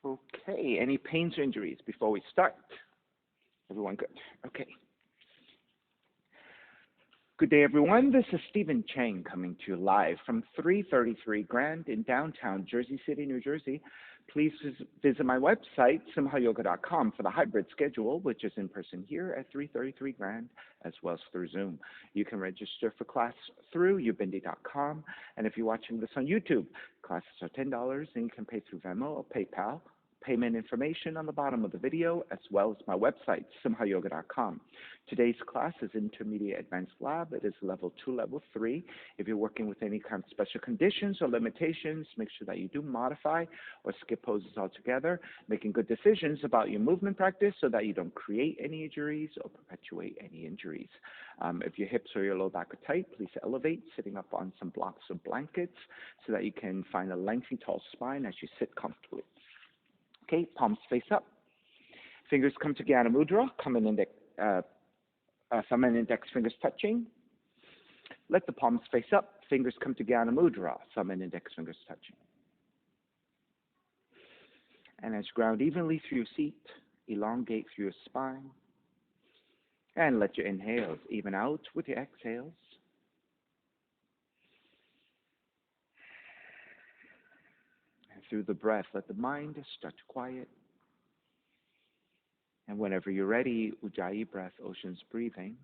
Okay, any pains or injuries before we start? Everyone good? Okay. Good day, everyone. This is Stephen Chang coming to you live from 333 Grand in downtown Jersey City, New Jersey. Please visit my website, simhayoga.com, for the hybrid schedule, which is in person here at 333 Grand, as well as through Zoom. You can register for class through ubindi.com, and if you're watching this on YouTube, classes are $10, and you can pay through Venmo or PayPal. Payment information on the bottom of the video, as well as my website, simhayoga.com. Today's class is Intermediate Advanced Lab. It is Level 2, Level 3. If you're working with any kind of special conditions or limitations, make sure that you do modify or skip poses altogether, making good decisions about your movement practice so that you don't create any injuries or perpetuate any injuries. If your hips or your low back are tight, please elevate, sitting up on some blocks or blankets so that you can find a lengthy, tall spine as you sit comfortably. Okay, palms face up. Fingers come to Jnana Mudra, thumb and index fingers touching. Let the palms face up. Fingers come to Jnana Mudra, thumb and index fingers touching. And as you ground evenly through your seat, elongate through your spine. And let your inhales even out with your exhales. Through the breath, let the mind start to quiet. And whenever you're ready, Ujjayi breath, ocean's breathing.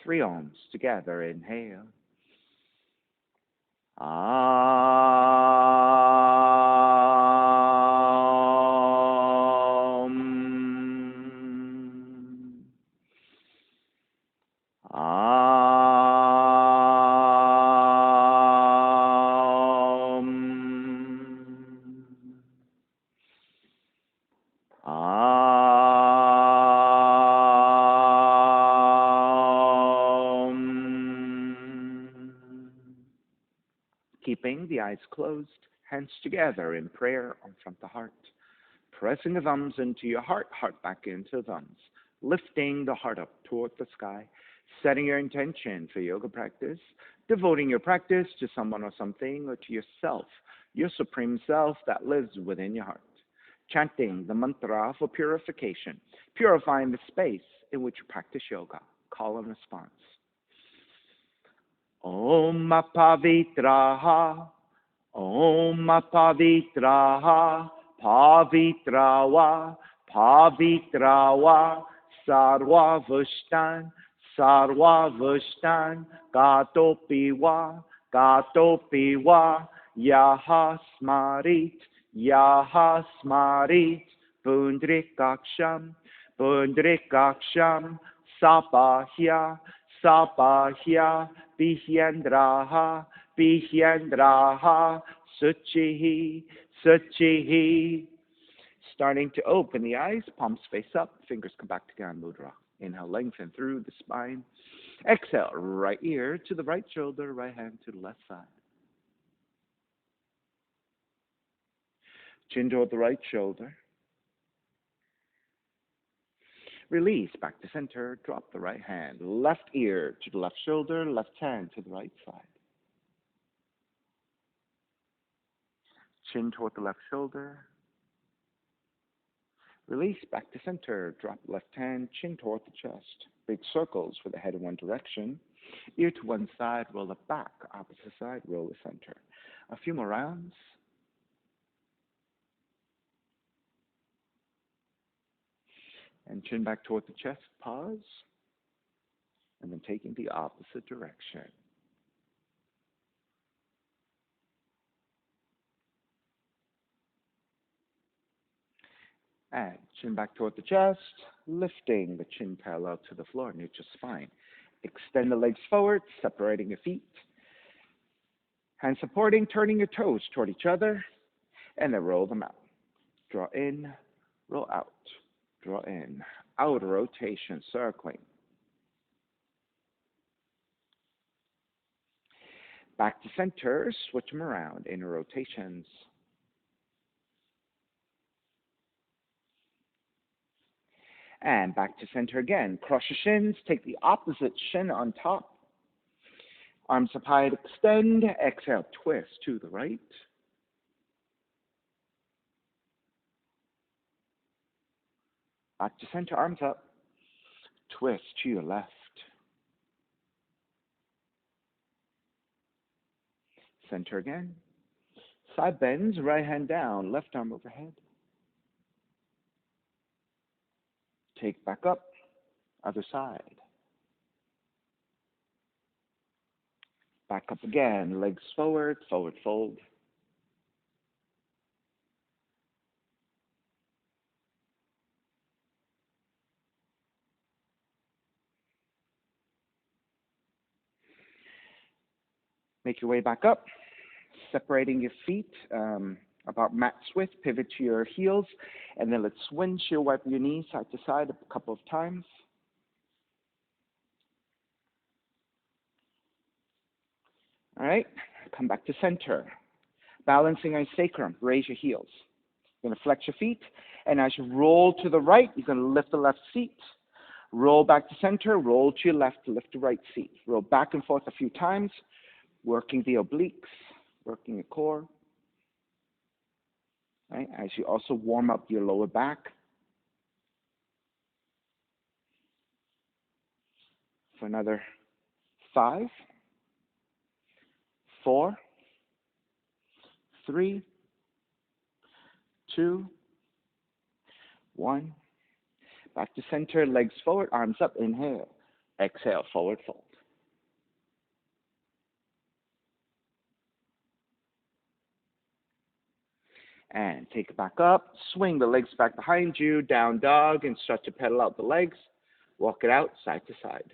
Three ohms together. Inhale. Keeping the eyes closed, hands together in prayer on front of the heart. Pressing the thumbs into your heart, heart back into the thumbs. Lifting the heart up toward the sky. Setting your intention for yoga practice. Devoting your practice to someone or something, or to yourself, your supreme self that lives within your heart. Chanting the mantra for purification. Purifying the space in which you practice yoga. Call and response. Om Pavitraha, Om Pavitraha, Pavitrawa, Pavitrawa, Sarvavashtan, Sarvavashtan, Gatopiwa, Gatopiwa, Yaha Smarit, Yaha Smarit, Pundrikaksham, Pundrikaksham, Sapahya, Sapahya, Bihyandraha, Bihyandraha, Suchihi, Suchihi. Starting to open the eyes, palms face up, fingers come back to Jnana Mudra. Inhale, lengthen through the spine. Exhale, right ear to the right shoulder, right hand to the left side. Chin toward the right shoulder. Release back to center, drop the right hand. Left ear to the left shoulder, left hand to the right side. Chin toward the left shoulder. Release back to center, drop left hand, chin toward the chest. Big circles for the head in one direction. Ear to one side, roll it back. Opposite side, roll the center. A few more rounds. And chin back toward the chest, pause, and then taking the opposite direction. And chin back toward the chest, lifting the chin parallel to the floor, neutral spine. Extend the legs forward, separating your feet. Hands supporting, turning your toes toward each other, and then roll them out. Draw in, roll out. Draw in, out rotation, circling. Back to center, switch them around in rotations. And back to center again. Cross your shins, take the opposite shin on top. Arms up high, extend. Exhale, twist to the right. Back to center, arms up. Twist to your left. Center again. Side bends, right hand down, left arm overhead. Take back up, other side. Back up again, legs forward, forward fold. Make your way back up, separating your feet about mat's width, pivot to your heels, and then let's windshield wipe your knees side to side a couple of times. All right, come back to center. Balancing on sacrum, raise your heels. You're going to flex your feet, and as you roll to the right, you're going to lift the left seat. Roll back to center, roll to your left to lift the right seat. Roll back and forth a few times, working the obliques, working the core. Right, as you also warm up your lower back. For another 5, 4, 3, 2, 1. Back to center, legs forward, arms up, inhale. Exhale, forward fold. And take it back up, swing the legs back behind you, down dog, and start to pedal out the legs. Walk it out side to side.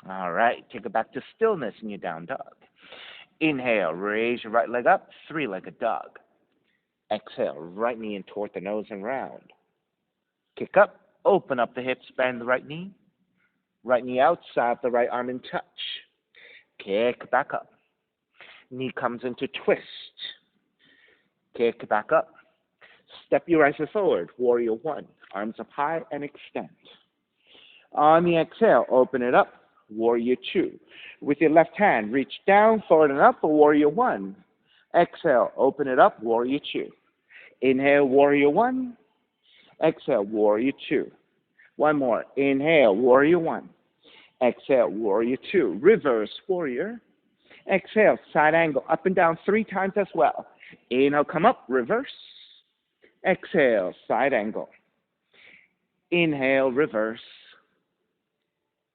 All right, take it back to stillness in your down dog. Inhale, raise your right leg up, three-legged dog. Exhale, right knee in toward the nose and round. Kick up, open up the hips, bend the right knee. Right knee outside, the right arm in touch. Kick back up. Knee comes into twist. Kick back up. Step your right foot forward, warrior one. Arms up high and extend. On the exhale, open it up, warrior two. With your left hand, reach down, forward and up, warrior one. Exhale, open it up, warrior two. Inhale, warrior one. Exhale, warrior two. One more. Inhale, warrior one. Exhale, warrior two. Reverse warrior. Exhale, side angle, up and down 3 times as well. Inhale, come up, reverse. Exhale, side angle. Inhale, reverse.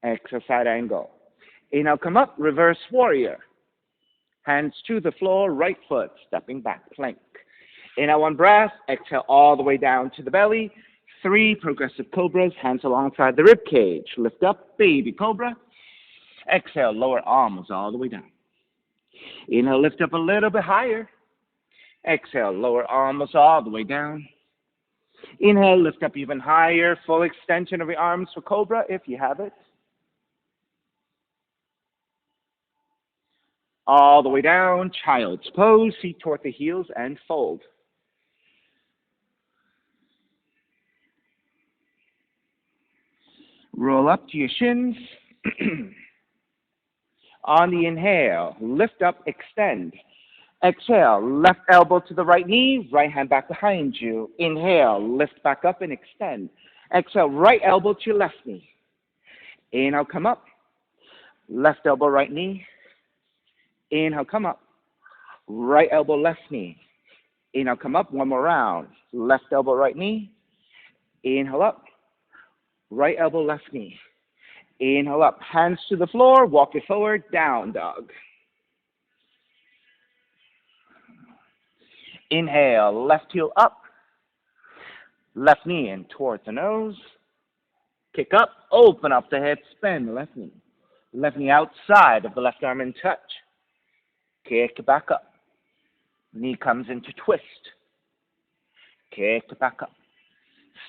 Exhale, side angle. Inhale, come up, reverse warrior. Hands to the floor, right foot, stepping back, plank. Inhale, one breath. Exhale, all the way down to the belly. 3 progressive cobras, hands alongside the rib cage. Lift up, baby cobra. Exhale, lower arms all the way down. Inhale, lift up a little bit higher. Exhale, lower arms all the way down. Inhale, lift up even higher. Full extension of your arms for cobra if you have it. All the way down, child's pose, feet toward the heels and fold. Roll up to your shins. On the inhale, lift up, extend. Exhale, left elbow to the right knee, right hand back behind you. Inhale, lift back up and extend. Exhale, right elbow to your left knee. Inhale, come up. Left elbow, right knee. Inhale, come up. Right elbow, left knee. Inhale, come up. One more round. Left elbow, right knee. Inhale up. Right elbow, left knee. Inhale up. Hands to the floor. Walk it forward. Down dog. Inhale. Left heel up. Left knee in towards the nose. Kick up. Open up the head. Bend the left knee. Left knee outside of the left arm in touch. Kick back up. Knee comes into twist. Kick back up.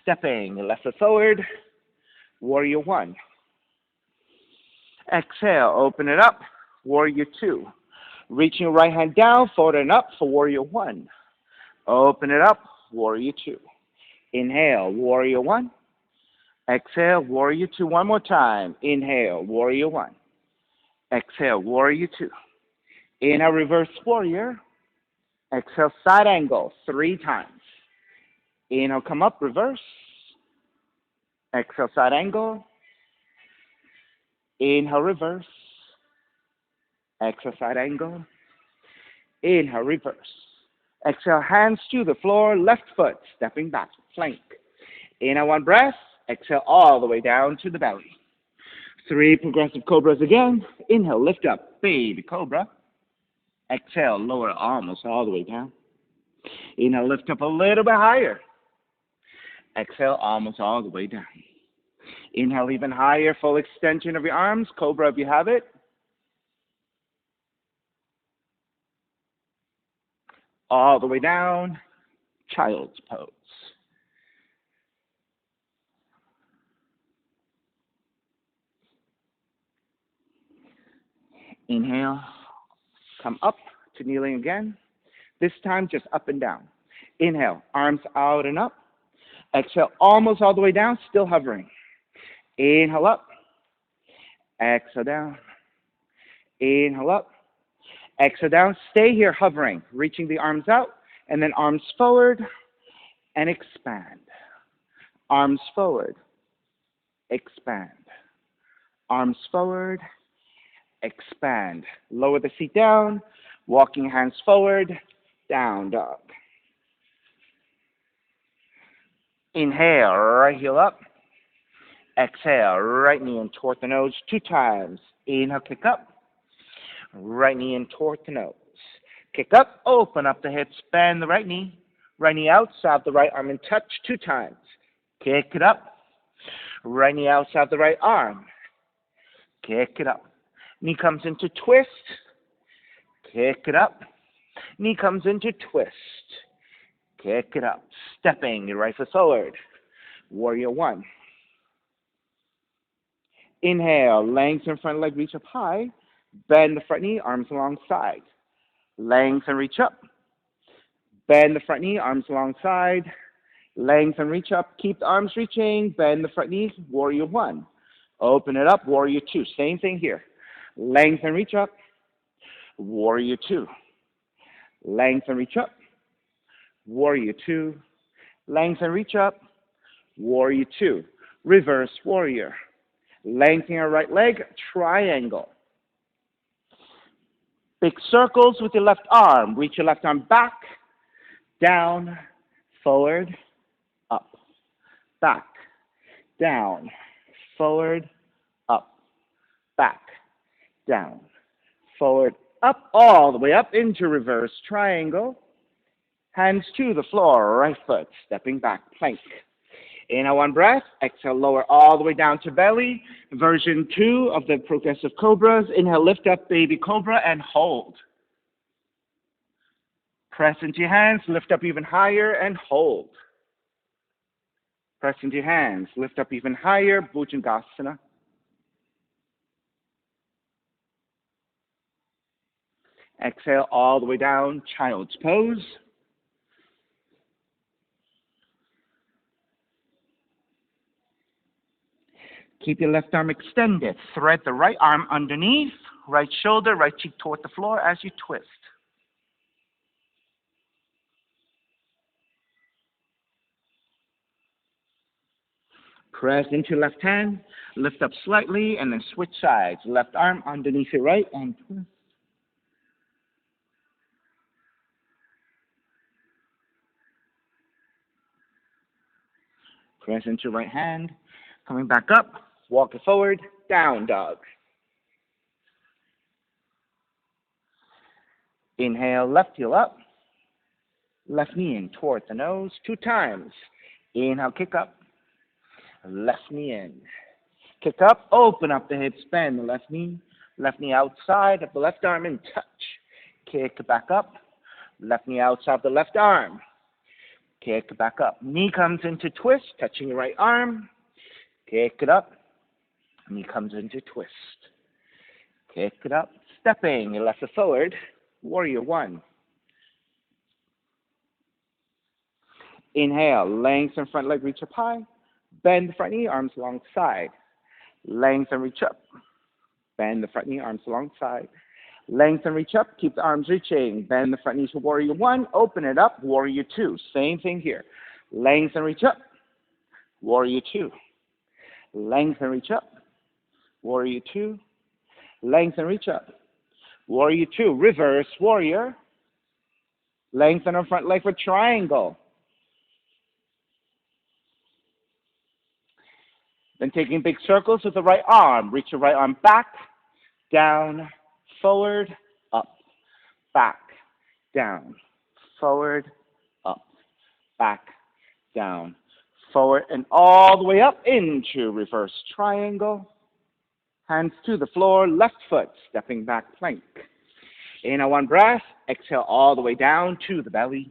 Stepping left foot forward. Warrior one. Exhale, open it up. Warrior two. Reaching your right hand down, forward and up for warrior one. Open it up, warrior two. Inhale, warrior one. Exhale, warrior two. One more time. Inhale, warrior one. Exhale, warrior two. Inhale, reverse warrior. Exhale, side angle 3 times. Inhale, come up, reverse. Exhale, side angle. Inhale, reverse. Exhale, side angle. Inhale, reverse. Exhale, hands to the floor, left foot, stepping back, plank. Inhale, one breath. Exhale, all the way down to the belly. 3 progressive cobras again. Inhale, lift up, baby cobra. Exhale, lower almost all the way down. Inhale, lift up a little bit higher. Exhale, almost all the way down. Inhale, even higher, full extension of your arms. Cobra if you have it. All the way down, child's pose. Inhale, come up to kneeling again. This time just up and down. Inhale, arms out and up. Exhale, almost all the way down, still hovering. Inhale up. Exhale down. Inhale up. Exhale down. Stay here hovering, reaching the arms out, and then arms forward and expand. Arms forward, expand. Arms forward, expand. Lower the feet down, walking hands forward, down dog. Inhale, right heel up. Exhale, right knee in toward the nose 2 times. Inhale, kick up. Right knee in toward the nose. Kick up, open up the hips, bend the right knee. Right knee outside the right arm and touch 2 times. Kick it up. Right knee outside the right arm. Kick it up. Knee comes into twist. Kick it up. Knee comes into twist. Kick it up. Stepping your right foot forward. Warrior one. Inhale, lengthen front leg, reach up high. Bend the front knee, arms alongside. Lengthen, reach up. Bend the front knee, arms alongside. Lengthen, reach up. Keep the arms reaching. Bend the front knee, warrior one. Open it up, warrior two. Same thing here. Lengthen, reach up. Warrior two. Lengthen, reach up. Warrior two. Lengthen, reach up. Warrior two. Reverse warrior. Lengthen your right leg, triangle. Big circles with your left arm. Reach your left arm back, down, forward, up, back, down, forward, up, back, down, forward, up, all the way up into reverse triangle. Hands to the floor, right foot, stepping back, plank. Inhale, one breath. Exhale, lower all the way down to belly. Version 2 of the progressive cobras. Inhale, lift up, baby cobra, and hold. Press into your hands, lift up even higher, and hold. Press into your hands, lift up even higher, Bhujangasana. Exhale all the way down, child's pose. Keep your left arm extended. Thread the right arm underneath, right shoulder, right cheek toward the floor as you twist. Press into left hand, lift up slightly, and then switch sides. Left arm underneath your right and twist. Press into right hand, coming back up, walk it forward, down dog. Inhale, left heel up, left knee in toward the nose 2 times. Inhale, kick up, left knee in. Kick up, open up the hips, bend the left knee outside of the left arm and touch. Kick back up, Left knee outside the left arm. Kick back up. Knee comes into twist, touching your right arm. Kick it up. Knee comes into twist. Kick it up. Stepping your left foot forward. Warrior one. Inhale. Lengthen front leg, reach up high. Bend the front knee, arms alongside. Lengthen, reach up. Bend the front knee, arms alongside. Lengthen, reach up. Keep the arms reaching. Bend the front knee to warrior one. Open it up. Warrior two. Same thing here. Lengthen, reach up. Warrior two. Lengthen, reach up. Warrior two. Lengthen, reach up. Warrior two. Reverse warrior. Lengthen our front leg for triangle. Then taking big circles with the right arm. Reach your right arm back, down, forward, up, back, down, forward, up, back, down, forward, and all the way up into reverse triangle. Hands to the floor, left foot, stepping back plank. Inhale, one breath. Exhale all the way down to the belly.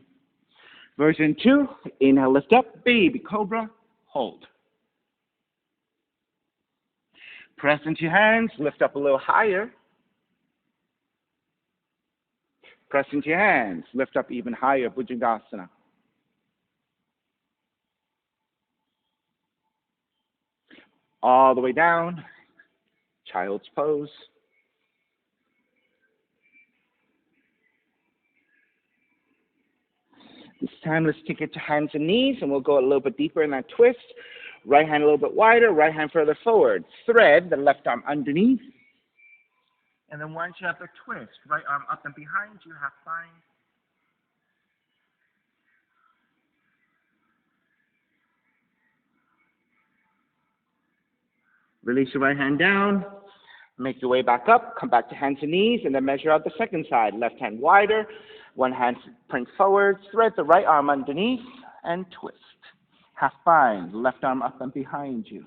Version 2, inhale, lift up, baby cobra, hold. Press into your hands, lift up a little higher. Press into your hands, lift up even higher, Bhujangasana. All the way down, child's pose. This time, let's take it to hands and knees, and we'll go a little bit deeper in that twist. Right hand a little bit wider, right hand further forward. Thread the left arm underneath. And then once you have the twist, right arm up and behind you, half bind. Release your right hand down. Make your way back up. Come back to hands and knees, and then measure out the second side. Left hand wider. One hand print forward. Thread the right arm underneath and twist. Half bind. Left arm up and behind you.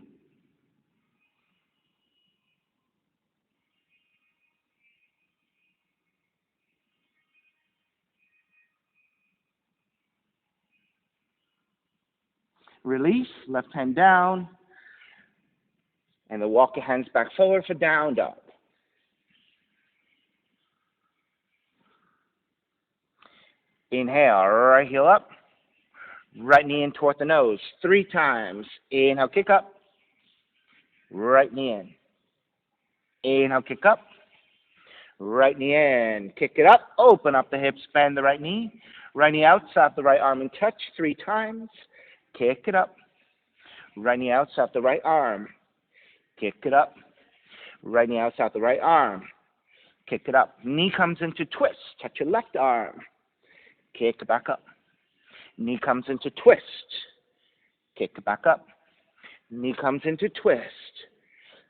Release. Left hand down. And then walk your hands back forward for down dog. Inhale, right heel up. Right knee in toward the nose. 3 times. Inhale, kick up. Right knee in. Inhale, kick up. Right knee in. Kick it up. Open up the hips. Bend the right knee. Right knee outside the right arm and touch 3 times. Kick it up. Right knee outside the right arm. Kick it up. Right knee outside the right arm. Kick it up. Knee comes into twist. Touch your left arm. Kick it back up. Knee comes into twist. Kick it back up. Knee comes into twist.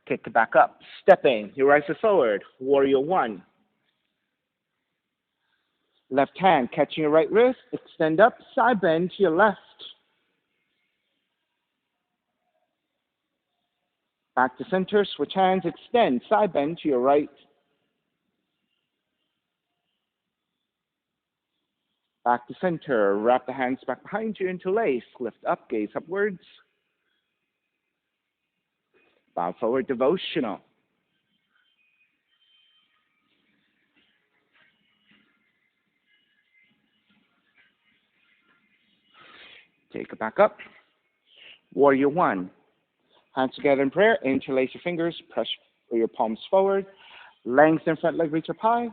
Kick it back up. Stepping your right foot forward. Warrior one. Left hand catching your right wrist. Extend up. Side bend to your left. Back to center. Switch hands. Extend. Side bend to your right. Back to center. Wrap the hands back behind you, interlace. Lift up, gaze upwards. Bow forward, devotional. Take it back up. Warrior one. Hands together in prayer. Interlace your fingers. Press your palms forward. Lengthen front leg, reach up high.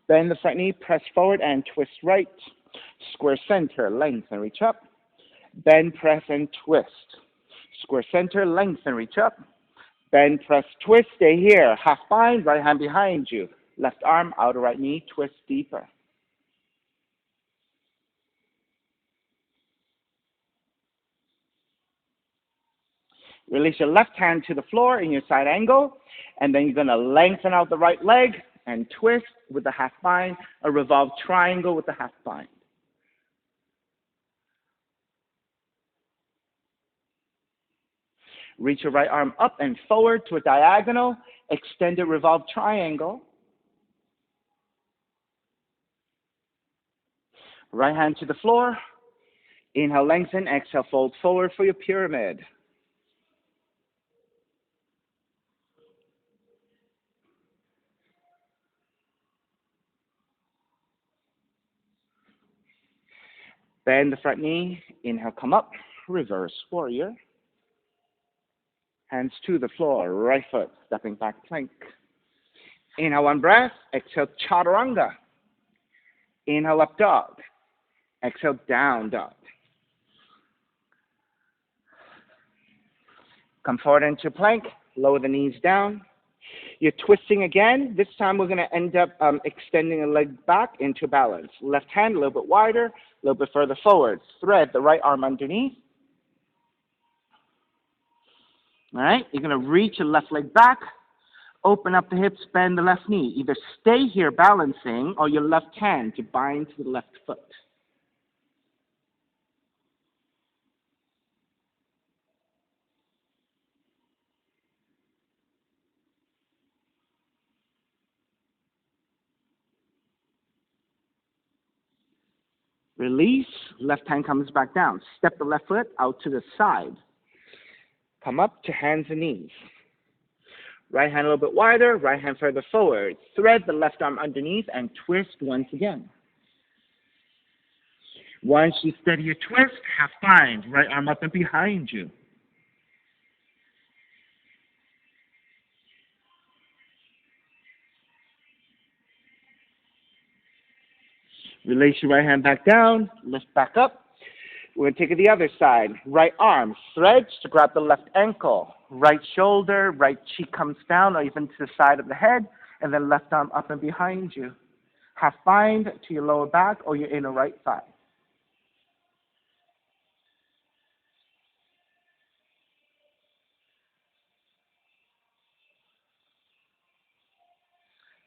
Bend the front knee, press forward and twist right. Square center, lengthen, reach up. Bend, press, and twist. Square center, lengthen, reach up. Bend, press, twist. Stay here. Half bind, right hand behind you. Left arm, outer right knee, twist deeper. Release your left hand to the floor in your side angle, and then you're going to lengthen out the right leg and twist with the half bind, a revolved triangle with the half bind. Reach your right arm up and forward to a diagonal, extended revolved triangle. Right hand to the floor. Inhale, lengthen. Exhale, fold forward for your pyramid. Bend the front knee. Inhale, come up. Reverse warrior. Hands to the floor. Right foot stepping back plank. Inhale, one breath. Exhale, chaturanga. Inhale, up dog. Exhale, down dog. Come forward into plank. Lower the knees down. You're twisting again. This time we're going to end up extending a leg back into balance. Left hand a little bit wider, a little bit further forward. Thread the right arm underneath. All right, you're going to reach your left leg back. Open up the hips, bend the left knee. Either stay here balancing or your left hand to bind to the left foot. Release, left hand comes back down. Step the left foot out to the side. Come up to hands and knees. Right hand a little bit wider, right hand further forward. Thread the left arm underneath and twist once again. Once you steady your twist, half bind. Right arm up and behind you. Release your right hand back down, lift back up. We're going to take it the other side. Right arm, threads to grab the left ankle. Right shoulder, right cheek comes down or even to the side of the head, and then left arm up and behind you. Half bind to your lower back or your inner right thigh.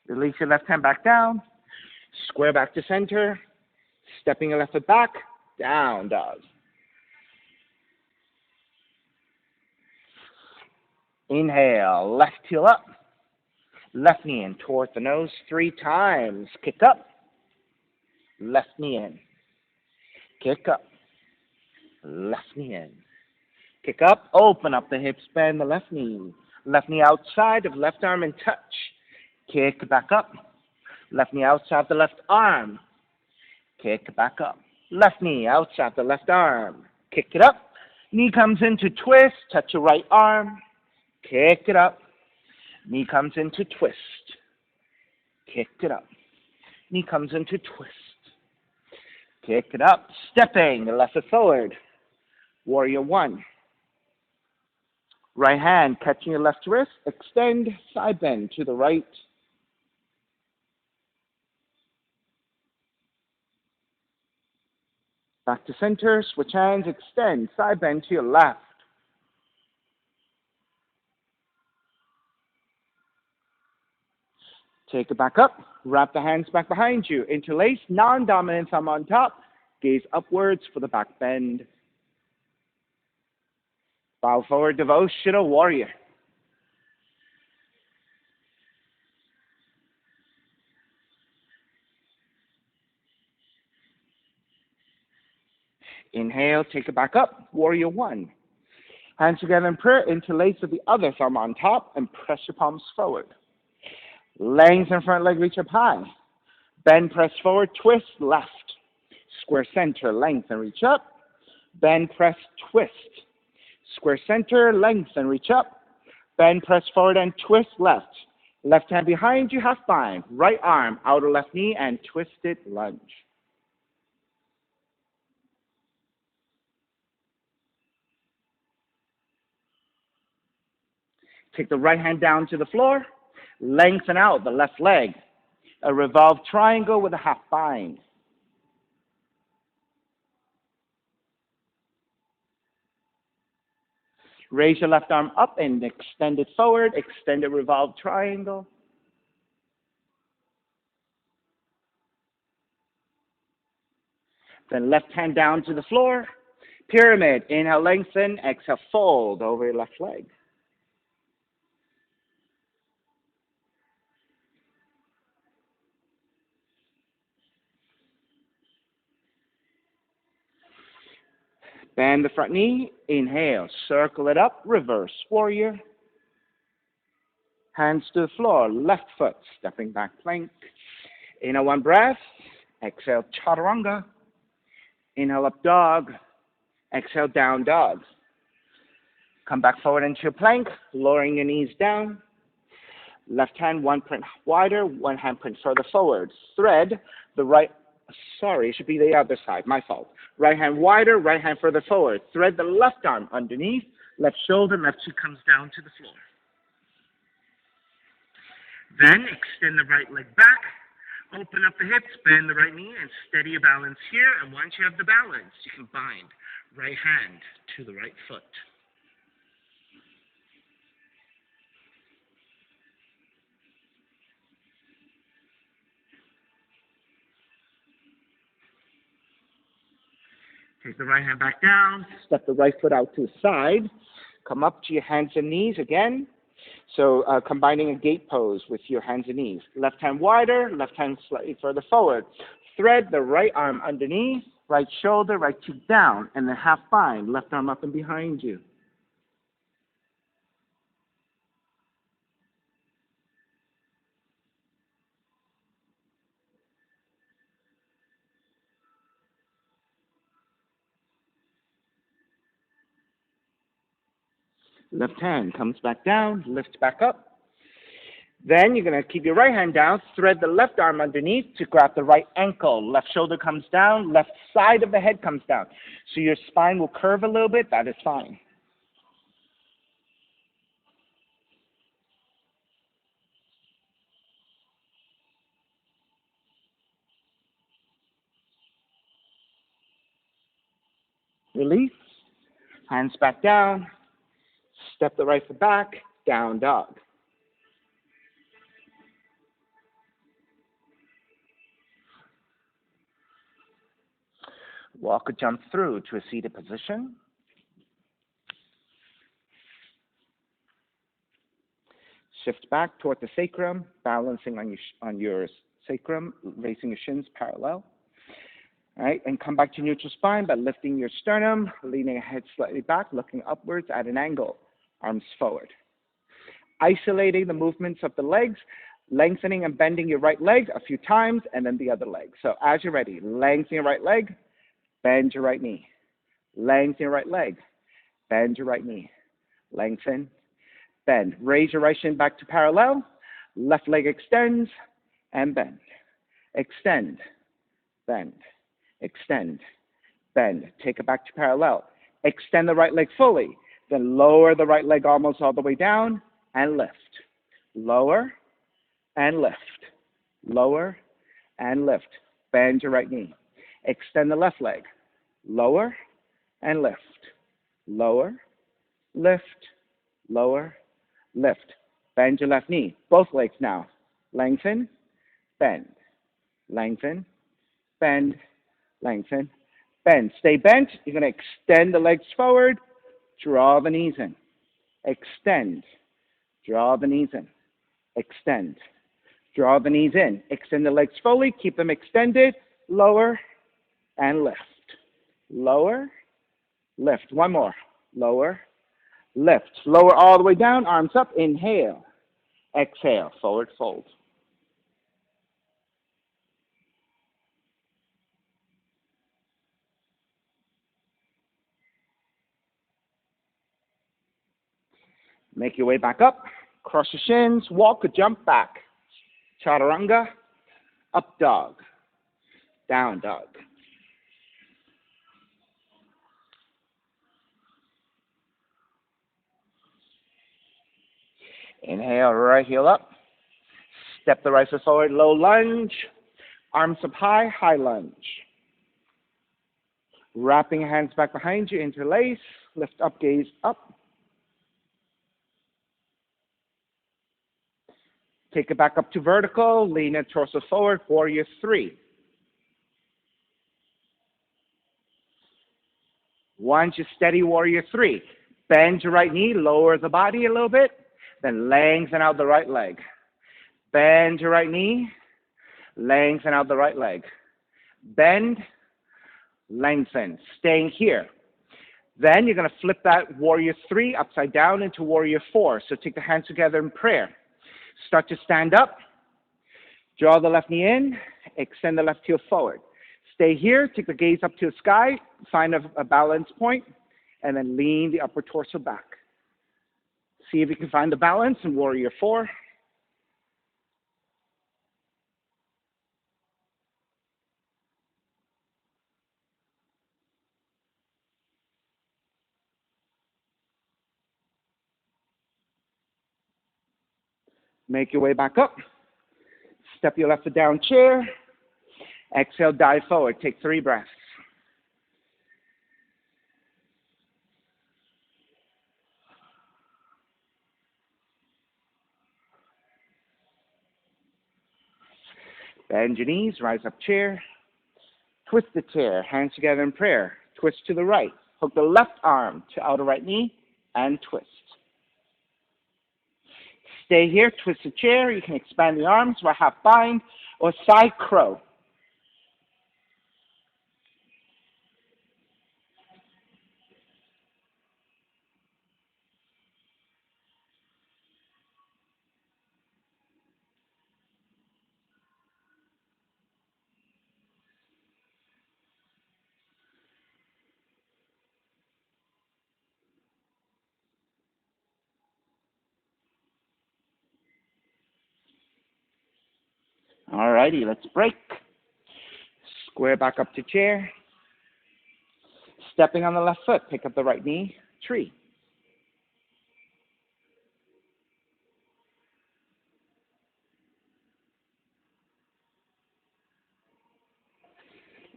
Release your left hand back down, square back to center, stepping your left foot back, down dog. Inhale, left heel up, left knee in toward the nose 3 times. Kick up, left knee in. Kick up, left knee in. Kick up, open up the hips, bend the left knee. Left knee outside of left arm and touch. Kick back up. Left knee outside the left arm. Kick back up. Left knee outside the left arm. Kick it up. Knee comes into twist. Touch your right arm. Kick it up. Knee comes into twist. Kick it up. Knee comes into twist. Kick it up. Stepping the left foot forward. Warrior 1. Right hand catching your left wrist. Extend, side bend to the right. Back to center, switch hands, extend, side bend to your left. Take it back up, wrap the hands back behind you, interlace, non-dominant thumb on top, gaze upwards for the back bend. Bow forward, devotional warrior. Inhale, take it back up, warrior 1. Hands together in prayer, interlace with the other thumb on top, and press your palms forward. Lengthen front leg, reach up high. Bend, press forward, twist, left. Square center, lengthen, reach up. Bend, press, twist. Square center, lengthen, reach up. Bend, press forward, and twist, left. Left hand behind you, half bind. Right arm, outer left knee, and twisted lunge. Take the right hand down to the floor. Lengthen out the left leg. A revolved triangle with a half bind. Raise your left arm up and extend it forward. Extend a revolved triangle. Then left hand down to the floor. Pyramid. Inhale, lengthen. Exhale, fold over your left leg. Bend the front knee. Inhale. Circle it up. Reverse warrior. Hands to the floor. Left foot. Stepping back plank. Inhale, one breath. Exhale, chaturanga. Inhale, up dog. Exhale, down dog. Come back forward into your plank, lowering your knees down. Left hand, one print wider, one hand print further forward. Thread the right, sorry, it should be the other side, my fault. Right hand wider, right hand further forward. Thread the left arm underneath, left shoulder, left cheek comes down to the floor. Then extend the right leg back, open up the hips, bend the right knee, and steady your balance here. And once you have the balance, you can bind right hand to the right foot. Take the right hand back down, step the right foot out to the side, come up to your hands and knees again. So combining a gate pose with your hands and knees. Left hand wider, left hand slightly further forward. Thread the right arm underneath, right shoulder, right cheek down, and then half bind, left arm up and behind you. Left hand comes back down, lifts back up. Then you're going to keep your right hand down, thread the left arm underneath to grab the right ankle. Left shoulder comes down, left side of the head comes down. So your spine will curve a little bit, that is fine. Release, hands back down, step the right foot back, down dog. Walk or jump through to a seated position. Shift back toward the sacrum, balancing on your sacrum, raising your shins parallel. All right, and come back to neutral spine by lifting your sternum, leaning your head slightly back, looking upwards at an angle, arms forward. Isolating the movements of the legs, lengthening and bending your right leg a few times, and then the other leg. So as you're ready, lengthen your right leg, bend your right knee. Lengthen your right leg, bend your right knee. Lengthen, bend. Raise your right shin back to parallel, left leg extends, and bend. Extend, bend. Extend, bend. Take it back to parallel. Extend the right leg fully. Then lower the right leg almost all the way down and lift. Lower and lift. Lower and lift. Bend your right knee. Extend the left leg. Lower and lift. Lower, lift, lower, lift. Bend your left knee. Both legs now. Lengthen, bend. Lengthen, bend. Lengthen, bend. Stay bent. You're going to extend the legs forward. Draw the knees in. Extend. Draw the knees in. Extend. Draw the knees in. Extend the legs fully. Keep them extended. Lower and lift. Lower, lift. One more. Lower, lift. Lower all the way down. Arms up. Inhale. Exhale. Forward fold. Make your way back up, cross your shins, walk or jump back. Chaturanga, up dog, down dog. Inhale, right heel up. Step the right foot forward, low lunge. Arms up high, high lunge. Wrapping hands back behind you, interlace. Lift up, gaze up. Take it back up to vertical, lean your torso forward, warrior three. Once you steady warrior three, bend your right knee, lower the body a little bit, then lengthen out the right leg. Bend your right knee, lengthen out the right leg. Bend, lengthen, staying here. Then you're going to flip that warrior three upside down into warrior four. So take the hands together in prayer. Start to stand up. Draw the left knee in. Extend the left heel forward. Stay here. Take the gaze up to the sky. Find a balance point. And then lean the upper torso back. See if you can find the balance in warrior four. Make your way back up. Step your left foot down chair. Exhale, dive forward. Take 3 breaths. Bend your knees, rise up chair. Twist the chair, hands together in prayer. Twist to the right. Hook the left arm to outer right knee and twist. Stay here, twist the chair. You can expand the arms for a half bind or side crow. Alrighty, let's break. Square back up to chair. Stepping on the left foot, pick up the right knee, tree.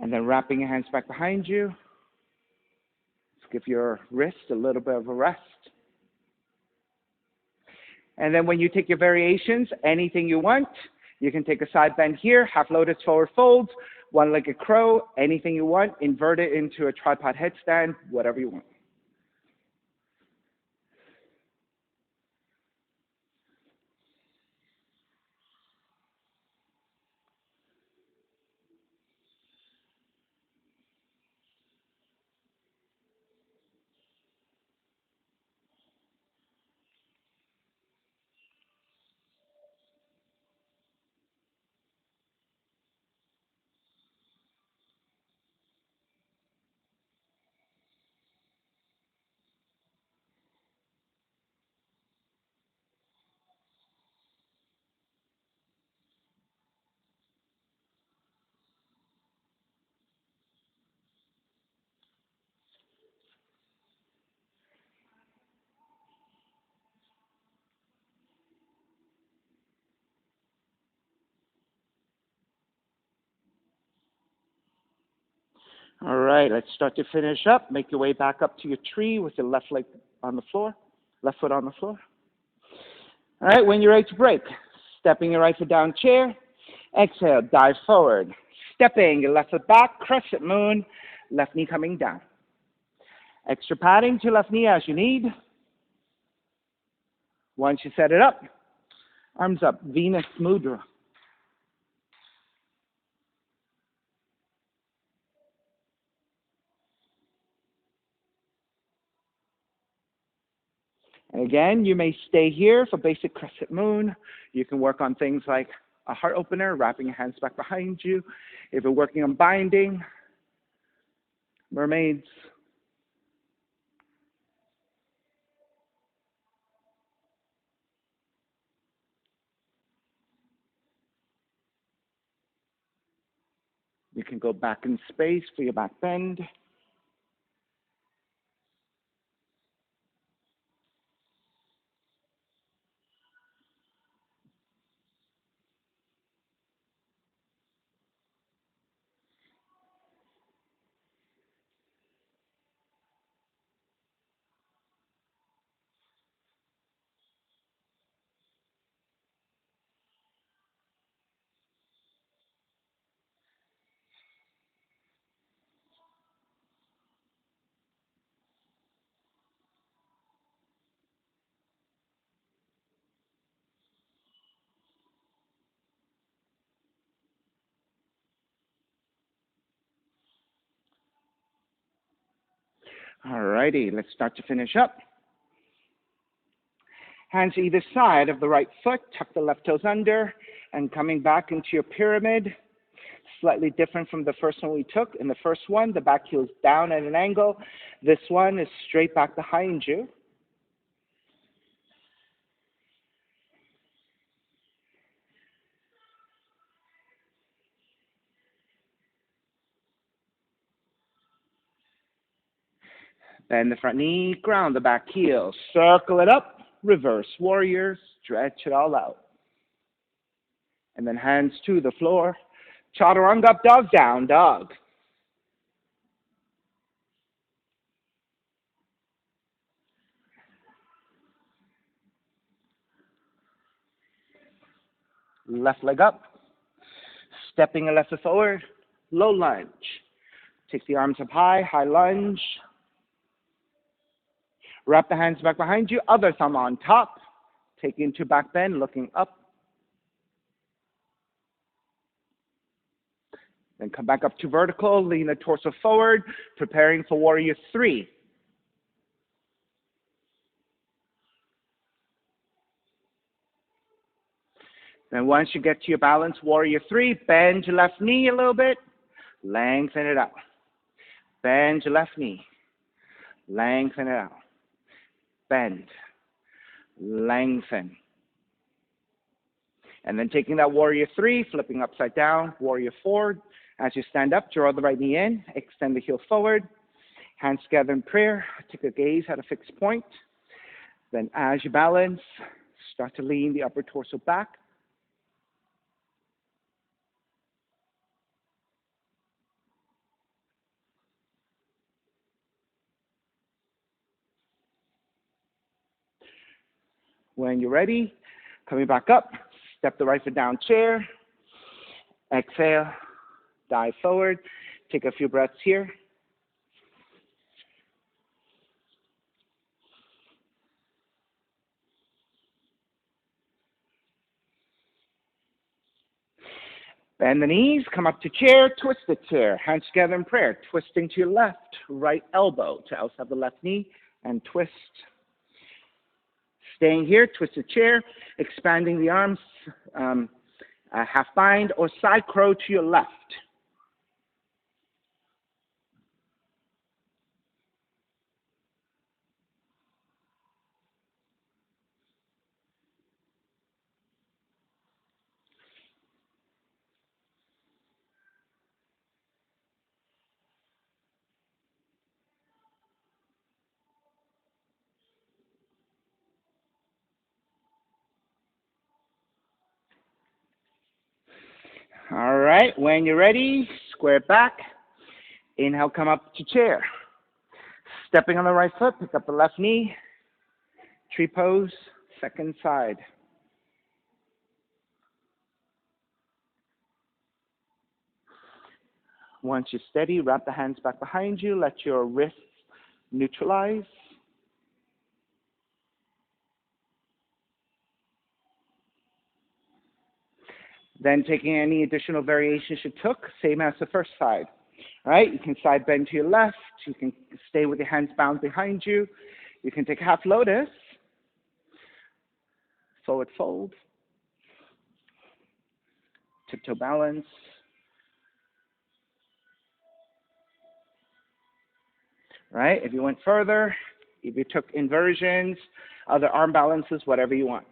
And then wrapping your hands back behind you. Let's give your wrist a little bit of a rest. And then when you take your variations, anything you want, you can take a side bend here, half lotus forward folds, one-legged crow, anything you want, invert it into a tripod headstand, whatever you want. All right, let's start to finish up. Make your way back up to your tree with your left leg on the floor, left foot on the floor. All right, when you're ready to break, stepping your right foot down chair. Exhale, dive forward. Stepping your left foot back, crescent moon, left knee coming down. Extra padding to left knee as you need. Once you set it up, arms up, Venus Mudra. And again, you may stay here for basic crescent moon. You can work on things like a heart opener, wrapping your hands back behind you. If you're working on binding, mermaids. You can go back in space for your back bend. Alrighty, let's start to finish up. Hands either side of the right foot, tuck the left toes under, and coming back into your pyramid. Slightly different from the first one we took. In the first one, the back heel's down at an angle. This one is straight back behind you. Bend the front knee, ground the back heel, circle it up, reverse warrior, stretch it all out. And then hands to the floor. Chaturanga up dog, down dog. Left leg up, stepping a left foot forward, low lunge. Take the arms up high, high lunge. Wrap the hands back behind you, other thumb on top. Take into back bend, looking up. Then come back up to vertical, lean the torso forward, preparing for warrior three. Then once you get to your balance, warrior three, bend your left knee a little bit, lengthen it out. Bend your left knee, lengthen it out. Bend, lengthen. And then taking that warrior three, flipping upside down, warrior four. As you stand up, draw the right knee in, extend the heel forward, hands together in prayer, take a gaze at a fixed point. Then as you balance, start to lean the upper torso back. When you're ready, coming back up, step the right foot down, chair. Exhale, dive forward. Take a few breaths here. Bend the knees, come up to chair, twist the chair. Hands together in prayer, twisting to your left, right elbow to outside the left knee, and twist. Staying here, twist the chair, expanding the arms, half bind or side crow to your left. All right, when you're ready, square back. Inhale, come up to chair. Stepping on the right foot, pick up the left knee. Tree pose, second side. Once you're steady, wrap the hands back behind you. Let your wrists neutralize. Then taking any additional variations you took, same as the first side. All right, you can side bend to your left. You can stay with your hands bound behind you. You can take half lotus, forward fold, tiptoe balance. Right, if you went further, if you took inversions, other arm balances, whatever you want.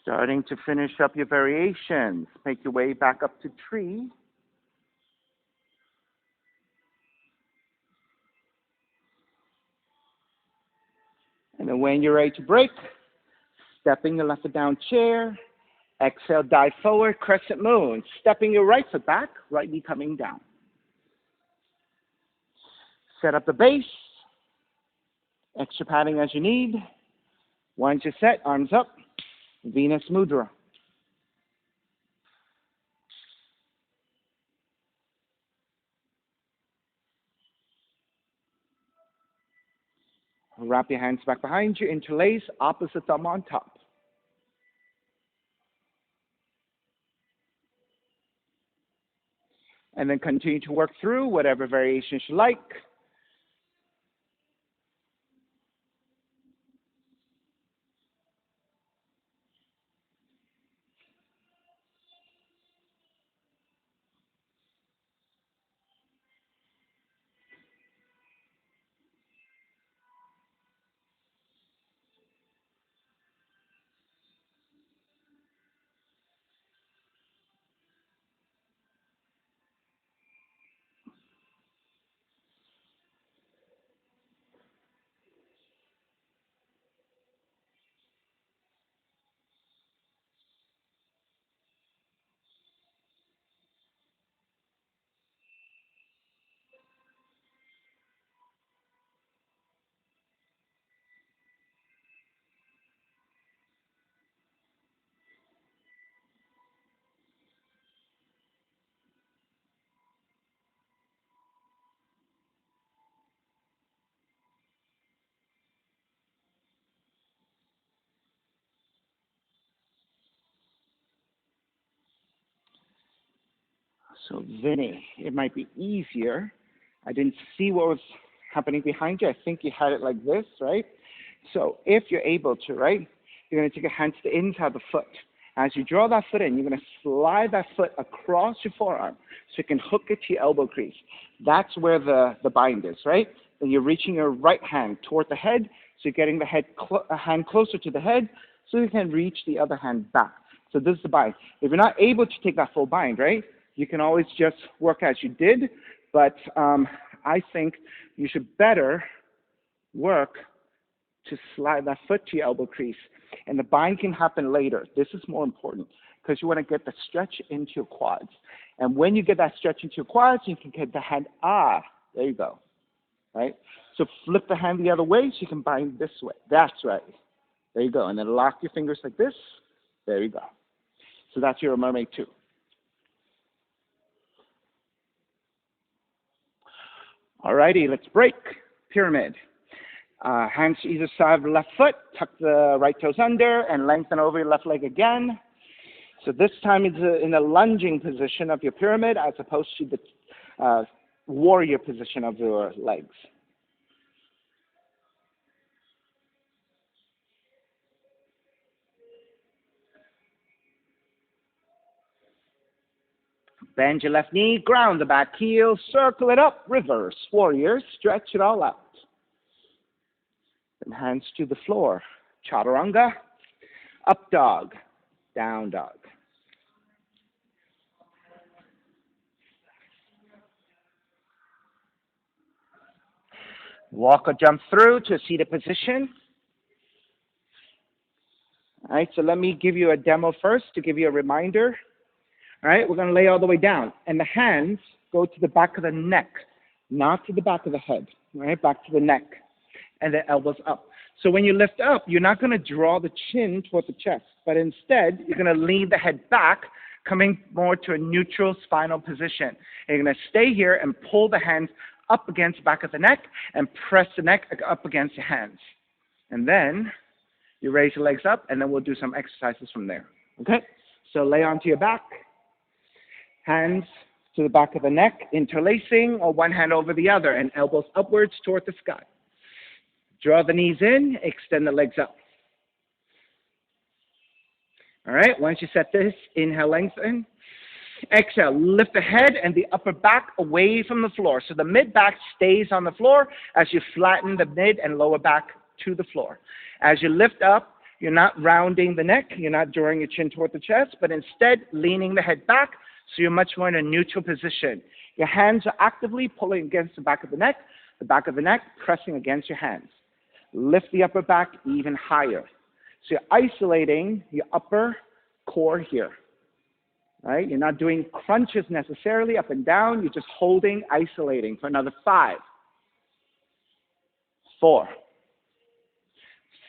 Starting to finish up your variations. Make your way back up to tree. And then when you're ready to break, Stepping your left foot down, chair. Exhale, dive forward, crescent moon. Stepping your right foot back, right knee coming down. Set up the base. Extra padding as you need. Once you're set, arms up. Venus Mudra. Wrap your hands back behind you, interlace, opposite thumb on top. And then continue to work through whatever variations you like. So Vinny, it might be easier. I didn't see what was happening behind you. I think you had it like this, right? So if you're able to, right, you're going to take your hands to the inside of the foot. As you draw that foot in, you're going to slide that foot across your forearm so you can hook it to your elbow crease. That's where the bind is, right? Then you're reaching your right hand toward the head, so you're getting the hand closer to the head so you can reach the other hand back. So this is the bind. If you're not able to take that full bind, right, you can always just work as you did, but I think you should better work to slide that foot to your elbow crease. And the bind can happen later. This is more important because you want to get the stretch into your quads. And when you get that stretch into your quads, you can get the hand, there you go, right? So flip the hand the other way so you can bind this way. That's right. There you go. And then lock your fingers like this. There you go. So that's your mermaid two. Alrighty, let's break. Pyramid. Hands to either side of the left foot, tuck the right toes under, and lengthen over your left leg again. So this time it's in the lunging position of your pyramid as opposed to the warrior position of your legs. Bend your left knee, ground the back heel, circle it up, reverse warrior, stretch it all out. Then hands to the floor. Chaturanga, up dog, down dog. Walk or jump through to a seated position. All right, so let me give you a demo first to give you a reminder. All right, we're going to lay all the way down. And the hands go to the back of the neck, not to the back of the head. All right, back to the neck. And the elbows up. So when you lift up, you're not going to draw the chin toward the chest, but instead, you're going to lean the head back, coming more to a neutral spinal position. And you're going to stay here and pull the hands up against the back of the neck and press the neck up against your hands. And then you raise your legs up, and then we'll do some exercises from there. Okay? So lay onto your back, hands to the back of the neck, interlacing, or one hand over the other, and elbows upwards toward the sky. Draw the knees in, extend the legs up. All right, once you set this, inhale, lengthen. Exhale, lift the head and the upper back away from the floor. So the mid-back stays on the floor as you flatten the mid and lower back to the floor. As you lift up, you're not rounding the neck, you're not drawing your chin toward the chest, but instead leaning the head back so you're much more in a neutral position. Your hands are actively pulling against the back of the neck pressing against your hands. Lift the upper back even higher. So you're isolating your upper core here, right? You're not doing crunches necessarily up and down. You're just holding, isolating for another 5, 4,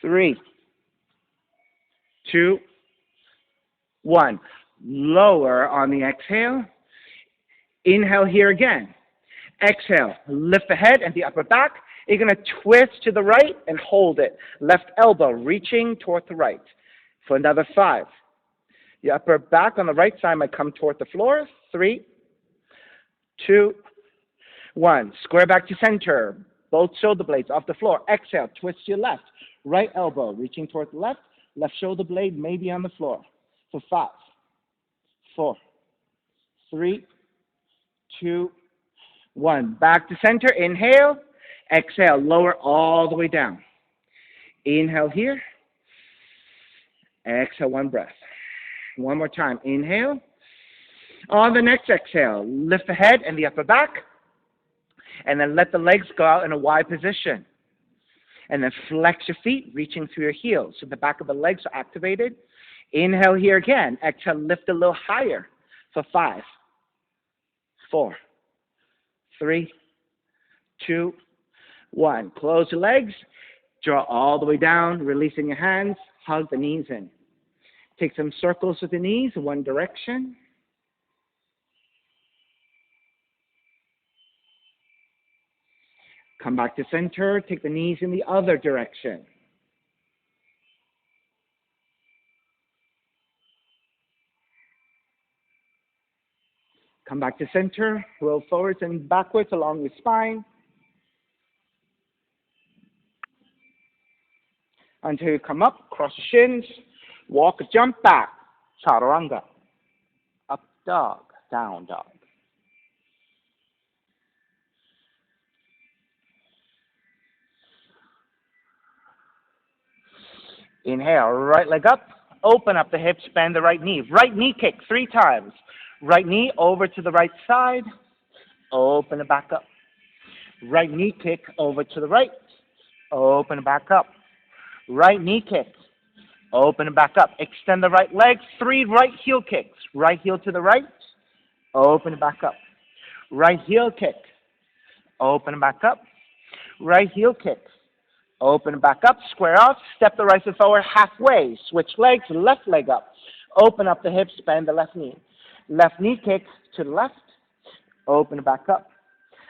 3, 2, 1. Lower on the exhale. Inhale here again. Exhale, lift the head and the upper back. You're going to twist to the right and hold it. Left elbow reaching toward the right for another 5. Your upper back on the right side might come toward the floor. 3, 2, 1. Square back to center. Both shoulder blades off the floor. Exhale, twist to your left. Right elbow reaching toward the left. Left shoulder blade maybe on the floor for 5, 4, 3, 2, 1. Back to center. Inhale. Exhale. Lower all the way down. Inhale here. Exhale. One breath. One more time. Inhale. On the next exhale, lift the head and the upper back. And then let the legs go out in a wide position. And then flex your feet, reaching through your heels. So the back of the legs are activated. Inhale here again. Exhale. Lift a little higher for 5, 4, 3, 2, 1. Close your legs. Draw all the way down, releasing your hands. Hug the knees in. Take some circles with the knees in one direction. Come back to center. Take the knees in the other direction. Come back to center. Roll forwards and backwards along your spine. Until you come up, cross your shins. Walk, jump back. Chaturanga. Up dog, down dog. Inhale, right leg up. Open up the hips, bend the right knee. Right knee kick 3 times. Right knee over to the right side. Open it back up. Right knee kick over to the right. Open it back up. Right knee kick. Open it back up. Extend the right leg. 3 right heel kicks. Right heel to the right. Open it back up. Right heel kick. Open it back up. Right heel kick. Open it back up. Square off. Step the right foot forward halfway. Switch legs. Left leg up. Open up the hips. Bend the left knee. Left knee kick to the left. Open it back up.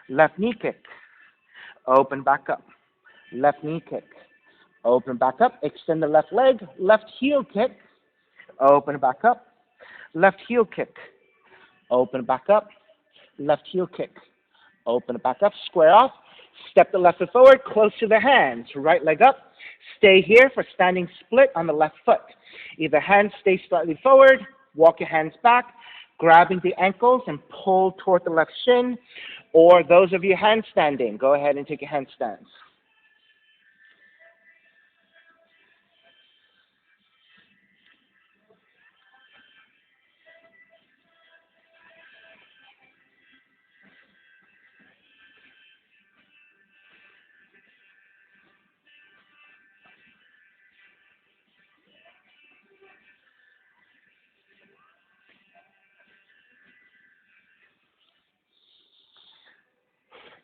Left knee kick. Open back up. Left knee kick. Open back up. Extend the left leg. Left heel kick. Open back up. Left heel kick. Open back up. Left heel kick. Open it back up. Square off. Step the left foot forward. Close to the hands. Right leg up. Stay here for standing split on the left foot. Either hand stay slightly forward. Walk your hands back. Grabbing the ankles and pull toward the left shin. Or those of you handstanding, go ahead and take a handstand.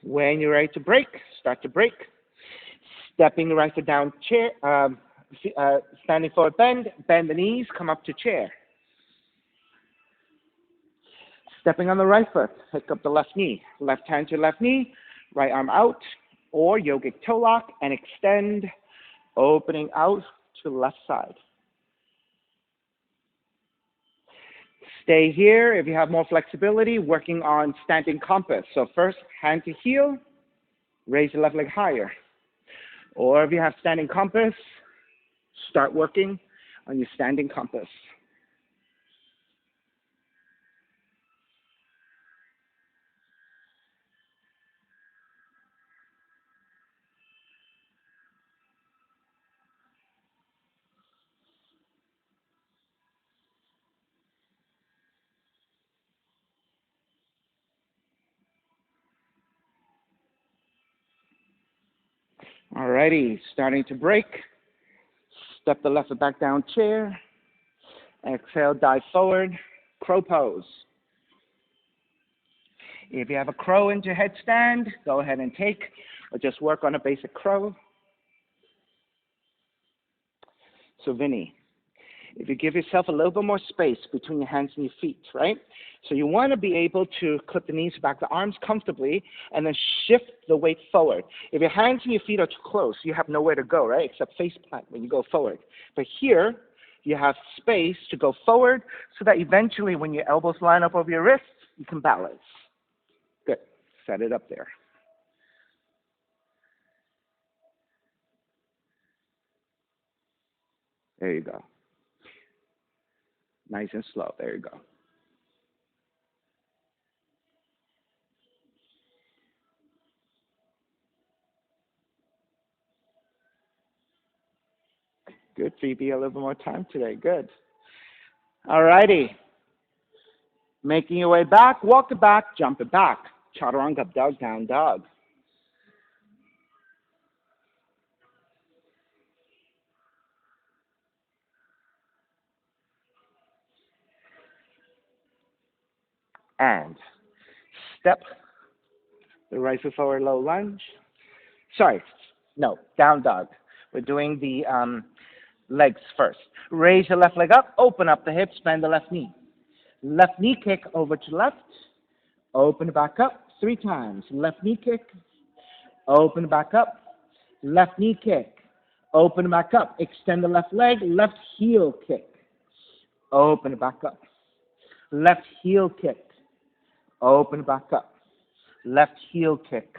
When you're ready to break, start to break. Stepping the right foot down, chair, standing forward bend, bend the knees, come up to chair. Stepping on the right foot, pick up the left knee. Left hand to left knee, right arm out, or yogic toe lock, and extend, opening out to the left side. Stay here if you have more flexibility, working on standing compass. So first, hand to heel, raise the left leg higher. Or if you have standing compass, start working on your standing compass. Alrighty, starting to break. Step the left foot back down, chair. Exhale, dive forward, crow pose. If you have a crow into headstand, go ahead and take, or just work on a basic crow. So Vinny, if you give yourself a little bit more space between your hands and your feet, right? So you want to be able to clip the knees back, the arms comfortably, and then shift the weight forward. If your hands and your feet are too close, you have nowhere to go, right? Except face plant when you go forward. But here, you have space to go forward so that eventually when your elbows line up over your wrists, you can balance. Good. Set it up there. There you go. Nice and slow. There you go. Good, Phoebe. A little bit more time today. Good. All righty. Making your way back, walk it back, jump it back. Chaturanga, dog, down dog. And step the right foot forward, low lunge. Sorry, no, down dog. We're doing the legs first. Raise your left leg up, open up the hips, bend the left knee. Left knee kick over to left, open it back up 3 times. Left knee kick, open it back up. Left knee kick, open it back up. Extend the left leg, left heel kick, open it back up. Left heel kick, open it back up. Left heel kick,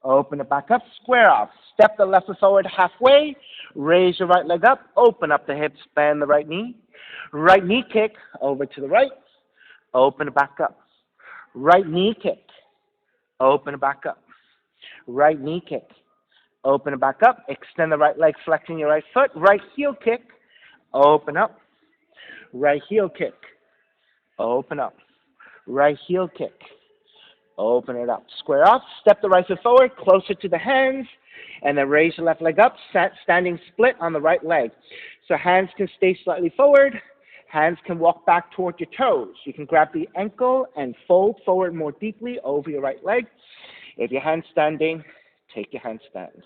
open it back up, square off. Step the left foot forward halfway, raise your right leg up, open up the hips, bend the right knee. Right knee kick over to the right, open it back up. Right knee kick, open it back up. Right knee kick, open it back up. Extend the right leg, flexing your right foot. Right heel kick, open up. Right heel kick, open up. Right heel kick, open it up. Square off. Step the right foot forward, closer to the hands, and then raise the left leg up, standing split on the right leg. So hands can stay slightly forward. Hands can walk back toward your toes. You can grab the ankle and fold forward more deeply over your right leg. If your hand's standing, take your handstand.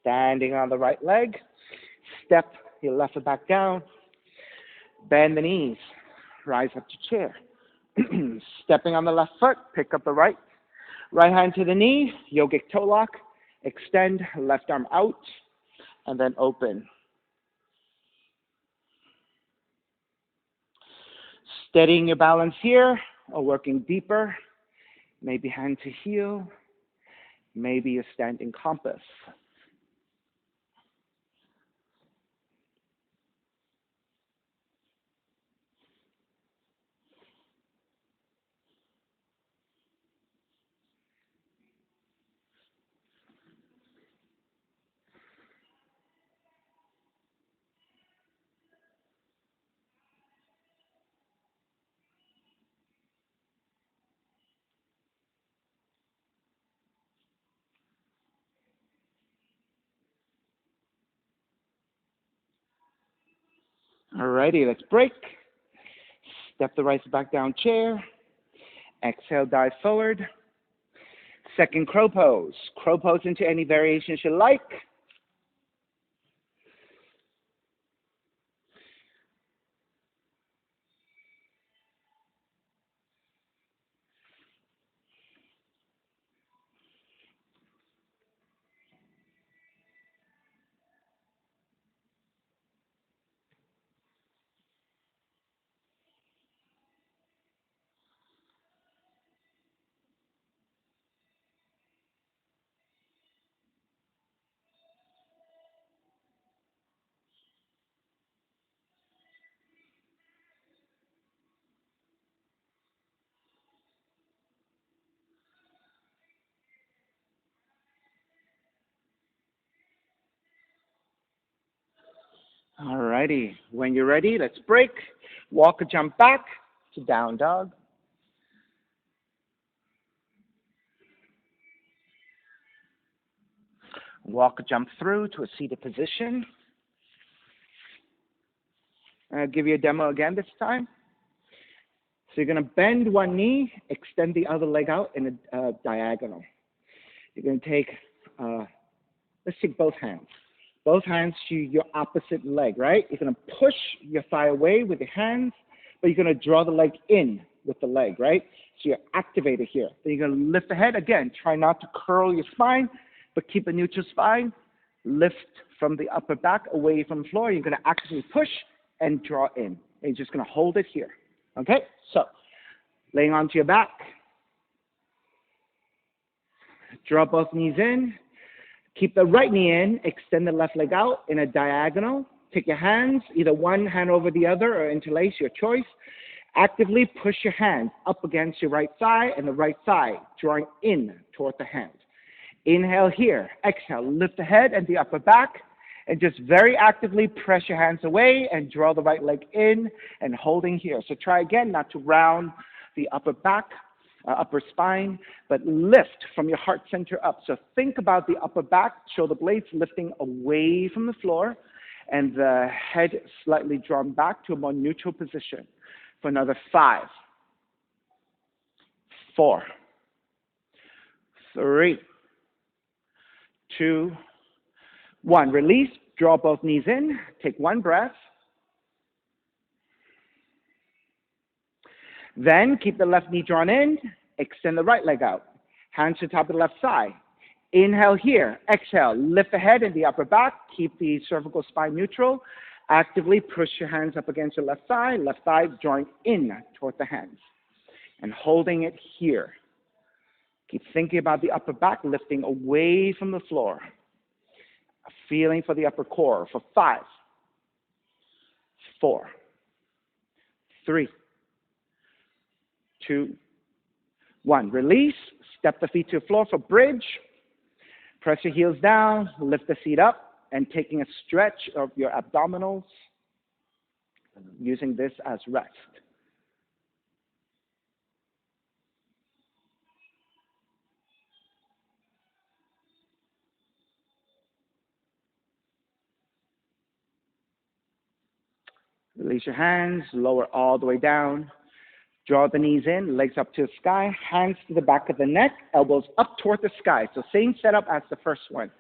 Standing on the right leg, step your left foot back down, bend the knees, rise up to chair. Stepping on the left foot, pick up the right. Right hand to the knee, yogic toe lock, extend, left arm out, and then open. Steadying your balance here, or working deeper, maybe hand to heel, maybe a standing compass. Alrighty, let's break. Step the right foot back down, chair. Exhale, dive forward. Second crow pose. Crow pose into any variations you like. All righty. When you're ready, let's break. Walk or jump back to down dog. Walk or jump through to a seated position. I'll give you a demo again this time. So you're going to bend one knee, extend the other leg out in a diagonal. You're going to take, let's take both hands. Both hands to your opposite leg, right? You're going to push your thigh away with your hands, but you're going to draw the leg in with the leg, right? So you're activated here. Then you're going to lift the head. Again, try not to curl your spine, but keep a neutral spine. Lift from the upper back away from the floor. You're going to actively push and draw in. And you're just going to hold it here. Okay? So, laying onto your back. Draw both knees in. Keep the right knee in. Extend the left leg out in a diagonal. Take your hands, either one hand over the other or interlace, your choice. Actively push your hands up against your right thigh and the right thigh, drawing in toward the hand. Inhale here. Exhale. Lift the head and the upper back. And just very actively press your hands away and draw the right leg in and holding here. So try again not to round the upper back, upper spine, but lift from your heart center up. So think about the upper back, shoulder blades lifting away from the floor, and the head slightly drawn back to a more neutral position. For another 5, 4, 3, 2, 1. Release. Draw both knees in. Take one breath. Then keep the left knee drawn in. Extend the right leg out. Hands to the top of the left thigh. Inhale here. Exhale. Lift the head and the upper back. Keep the cervical spine neutral. Actively push your hands up against your left thigh drawing in toward the hands. And holding it here. Keep thinking about the upper back lifting away from the floor. A feeling for the upper core for 5, 4, 3, 2, 1. Release. Step the feet to the floor for bridge. Press your heels down. Lift the feet up. And taking a stretch of your abdominals. Using this as rest. Release your hands. Lower all the way down. Draw the knees in, legs up to the sky, hands to the back of the neck, elbows up toward the sky. So same setup as the first one.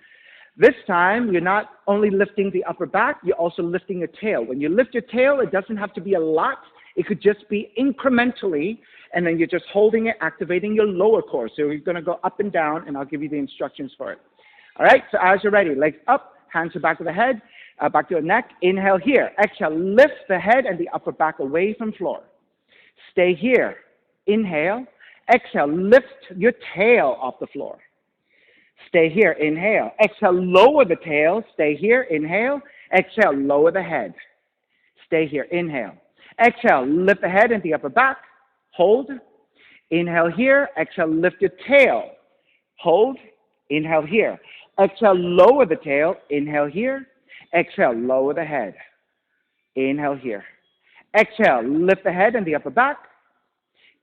This time, you're not only lifting the upper back, you're also lifting your tail. When you lift your tail, it doesn't have to be a lot. It could just be incrementally, and then you're just holding it, activating your lower core. So you're going to go up and down, and I'll give you the instructions for it. All right, so as you're ready, legs up, hands to the back of the head, back to the neck. Inhale here. Exhale, lift the head and the upper back away from floor. Stay here. Inhale. Exhale, lift your tail off the floor. Stay here. Inhale. Exhale, lower the tail. Stay here. Inhale. Exhale, lower the head. Stay here. Inhale. Exhale, lift the head and the upper back. Hold. Inhale here. Exhale, lift your tail. Hold. Inhale here. Exhale, lower the tail. Inhale here. Exhale, lower the head. Inhale here. Exhale, lift the head and the upper back.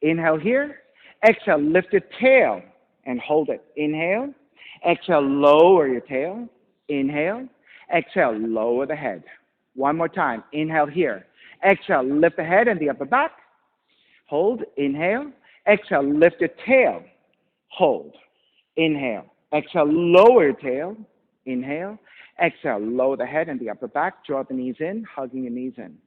Inhale here. Exhale, lift your tail and hold it. Inhale. Exhale, lower your tail. Inhale. Exhale, lower the head. One more time. Inhale here. Exhale, lift the head and the upper back. Hold. Inhale. Exhale, lift your tail. Hold. Inhale. Exhale, lower your tail. Inhale. Exhale, lower the head and the upper back. Draw the knees in, hugging your knees in.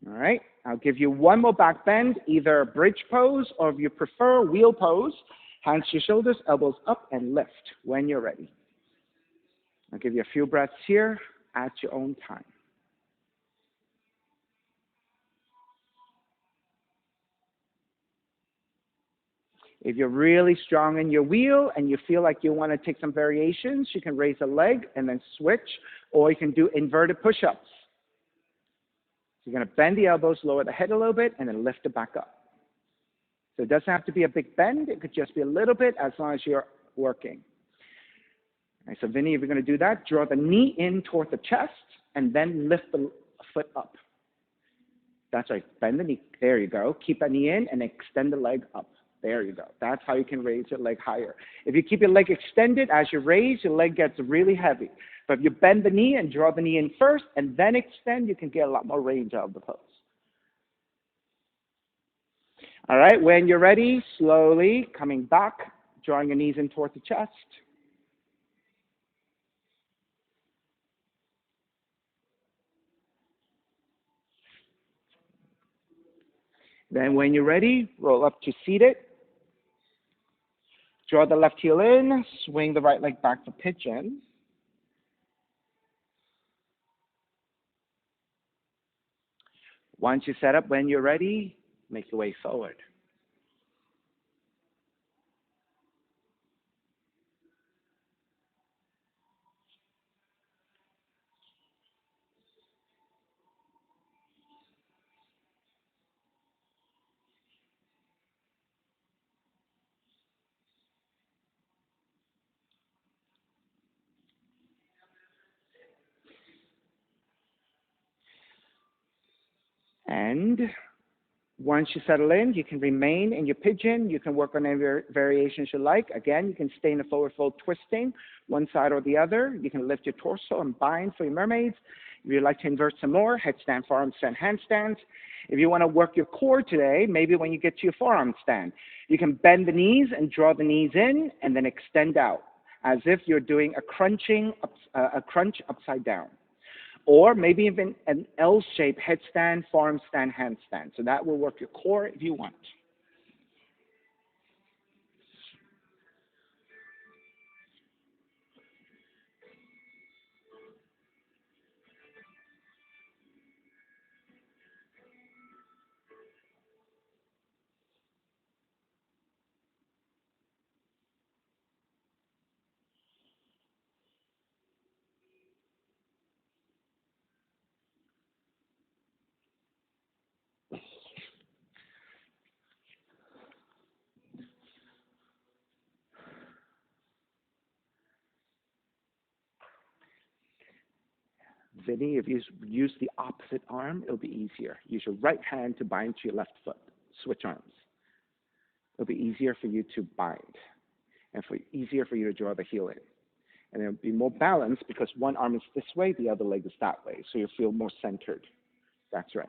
All right, I'll give you one more back bend, either a bridge pose or if you prefer, wheel pose. Hands to your shoulders, elbows up and lift when you're ready. I'll give you a few breaths here at your own time. If you're really strong in your wheel and you feel like you want to take some variations, you can raise a leg and then switch, or you can do inverted push-ups. You're going to bend the elbows, lower the head a little bit, and then lift it back up. So it doesn't have to be a big bend. It could just be a little bit as long as you're working. All right, so Vinny, if you're going to do that, draw the knee in toward the chest and then lift the foot up. That's right. Bend the knee. There you go. Keep that knee in and extend the leg up. There you go. That's how you can raise your leg higher. If you keep your leg extended as you raise, your leg gets really heavy. But if you bend the knee and draw the knee in first and then extend, you can get a lot more range out of the pose. All right, when you're ready, slowly coming back, drawing your knees in toward the chest. Then when you're ready, roll up to seated. Draw the left heel in, swing the right leg back for pigeon. Once you set up, when you're ready, make your way forward. And once you settle in, you can remain in your pigeon. You can work on any variations you like. Again, you can stay in a forward fold twisting, one side or the other. You can lift your torso and bind for your mermaids. If you'd like to invert some more, headstand, forearm stand, handstands. If you want to work your core today, maybe when you get to your forearm stand, you can bend the knees and draw the knees in and then extend out as if you're doing a crunch upside down. Or maybe even an L-shaped headstand, forearm stand, handstand. So that will work your core if you want. Vinny, if you use the opposite arm, it'll be easier. Use your right hand to bind to your left foot. Switch arms. It'll be easier for you to bind and easier for you to draw the heel in. And it'll be more balanced because one arm is this way, the other leg is that way. So you'll feel more centered. That's right.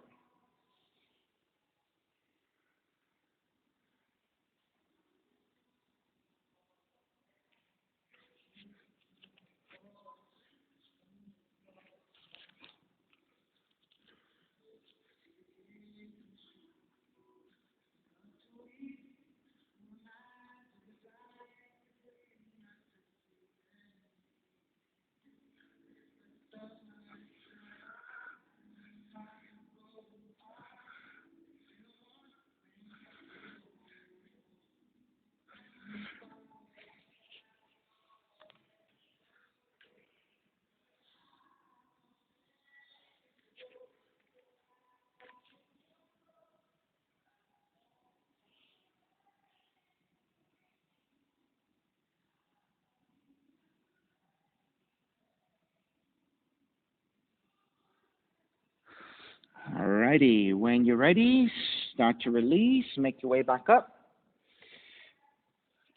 Alrighty, when you're ready, start to release, make your way back up.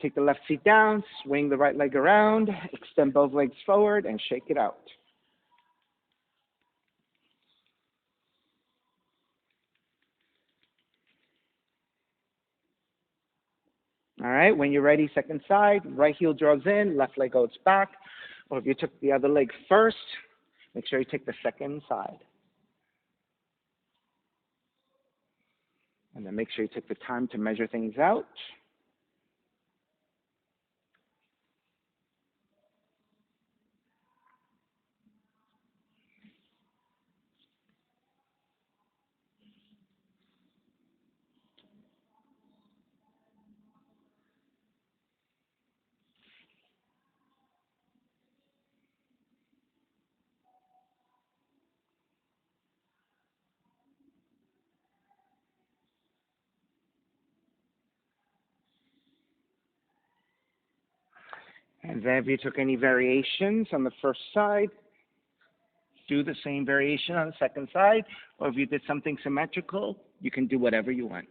Take the left feet down, swing the right leg around, extend both legs forward, and shake it out. All right, when you're ready, second side, right heel draws in, left leg goes back. Or if you took the other leg first, make sure you take the second side. And then make sure you take the time to measure things out. And then if you took any variations on the first side, do the same variation on the second side. Or if you did something symmetrical, you can do whatever you want.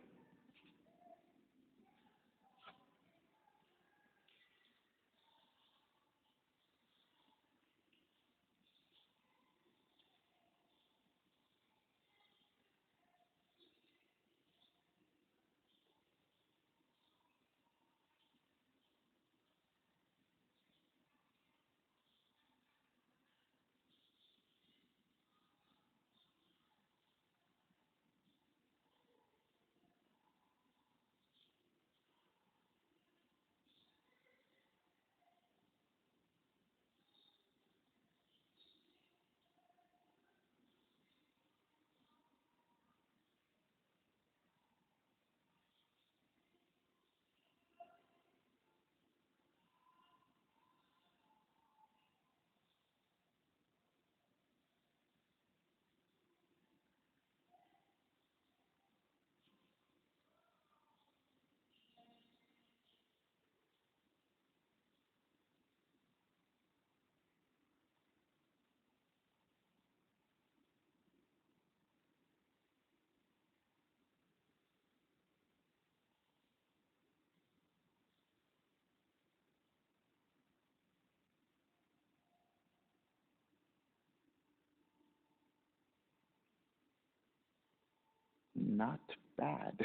Not bad.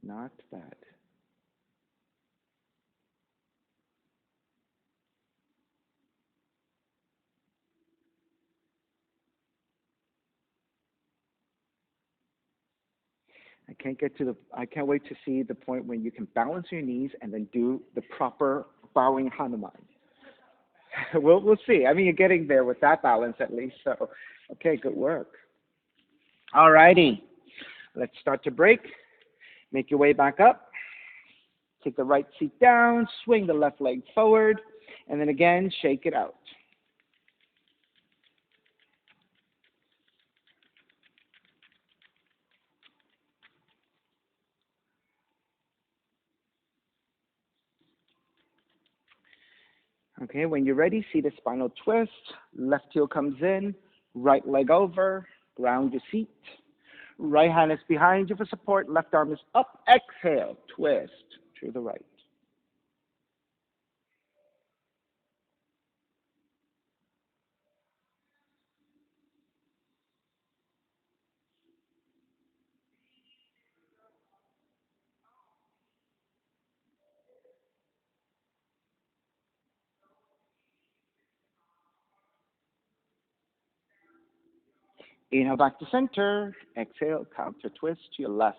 Not bad. I can't wait to see the point when you can balance your knees and then do the proper bowing Hanuman. We'll see. I mean, you're getting there with that balance at least. So, okay, good work. All righty. Let's start to break. Make your way back up. Take the right seat down. Swing the left leg forward. And then again, shake it out. Okay, when you're ready, see the spinal twist. Left heel comes in. Right leg over. Ground your seat. Right hand is behind you for support. Left arm is up. Exhale. Twist to the right. Inhale back to center. Exhale, counter twist to your left.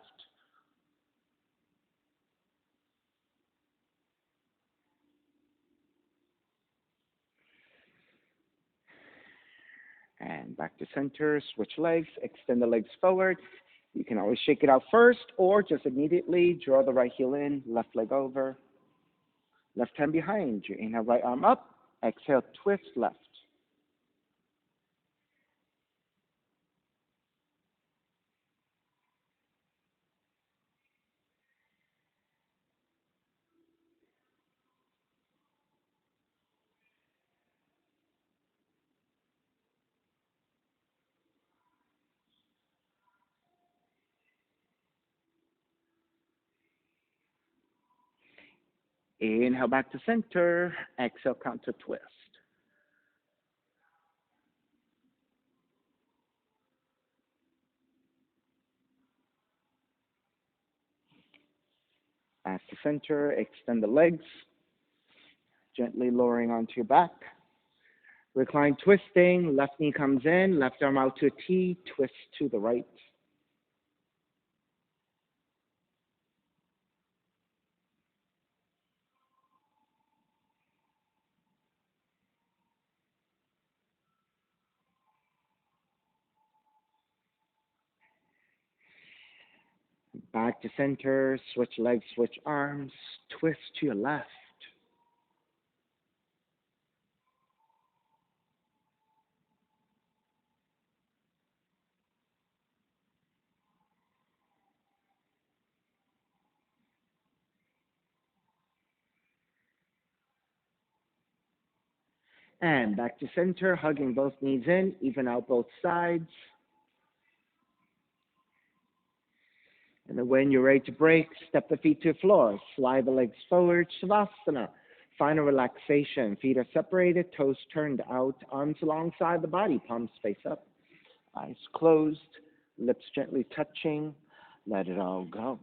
And back to center. Switch legs. Extend the legs forward. You can always shake it out first or just immediately draw the right heel in, left leg over, left hand behind you. Inhale, right arm up. Exhale, twist left. Inhale back to center. Exhale, counter twist. Back to center. Extend the legs, gently lowering onto your back. Recline twisting. Left knee comes in. Left arm out to a T. Twist to the right. Back to center. Switch legs, switch arms. Twist to your left. And back to center, hugging both knees in, even out both sides. And then when you're ready to break, step the feet to the floor, slide the legs forward, Shavasana. Final relaxation, feet are separated, toes turned out, arms alongside the body, palms face up, eyes closed, lips gently touching, let it all go.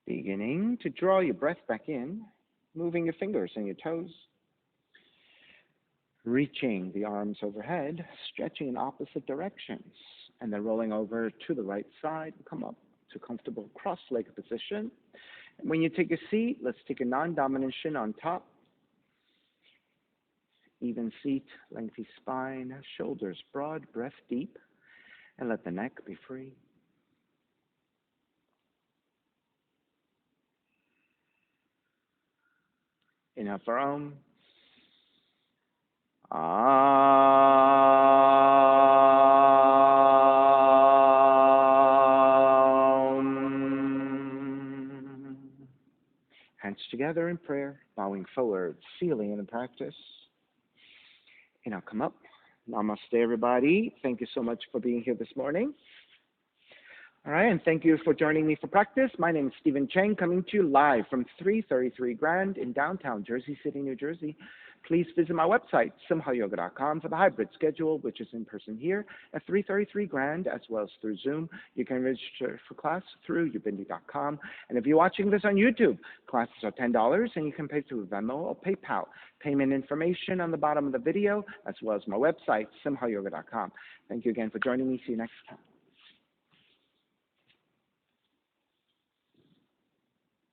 Beginning to draw your breath back in, moving your fingers and your toes, reaching the arms overhead, stretching in opposite directions, and then rolling over to the right side, come up to comfortable cross-legged position. And when you take a seat, let's take a non-dominant shin on top, even seat, lengthy spine, shoulders broad, breath deep, and let the neck be free. Inhale for Om. Hands together in prayer, bowing forward, sealing in the practice. And I'll come up. Namaste, everybody. Thank you so much for being here this morning. All right, and thank you for joining me for practice. My name is Stephen Chang, coming to you live from 333 Grand in downtown Jersey City, New Jersey. Please visit my website, simhayoga.com, for the hybrid schedule, which is in person here at 333 Grand, as well as through Zoom. You can register for class through ubindi.com. And if you're watching this on YouTube, classes are $10, and you can pay through Venmo or PayPal. Payment information on the bottom of the video, as well as my website, simhayoga.com. Thank you again for joining me. See you next time.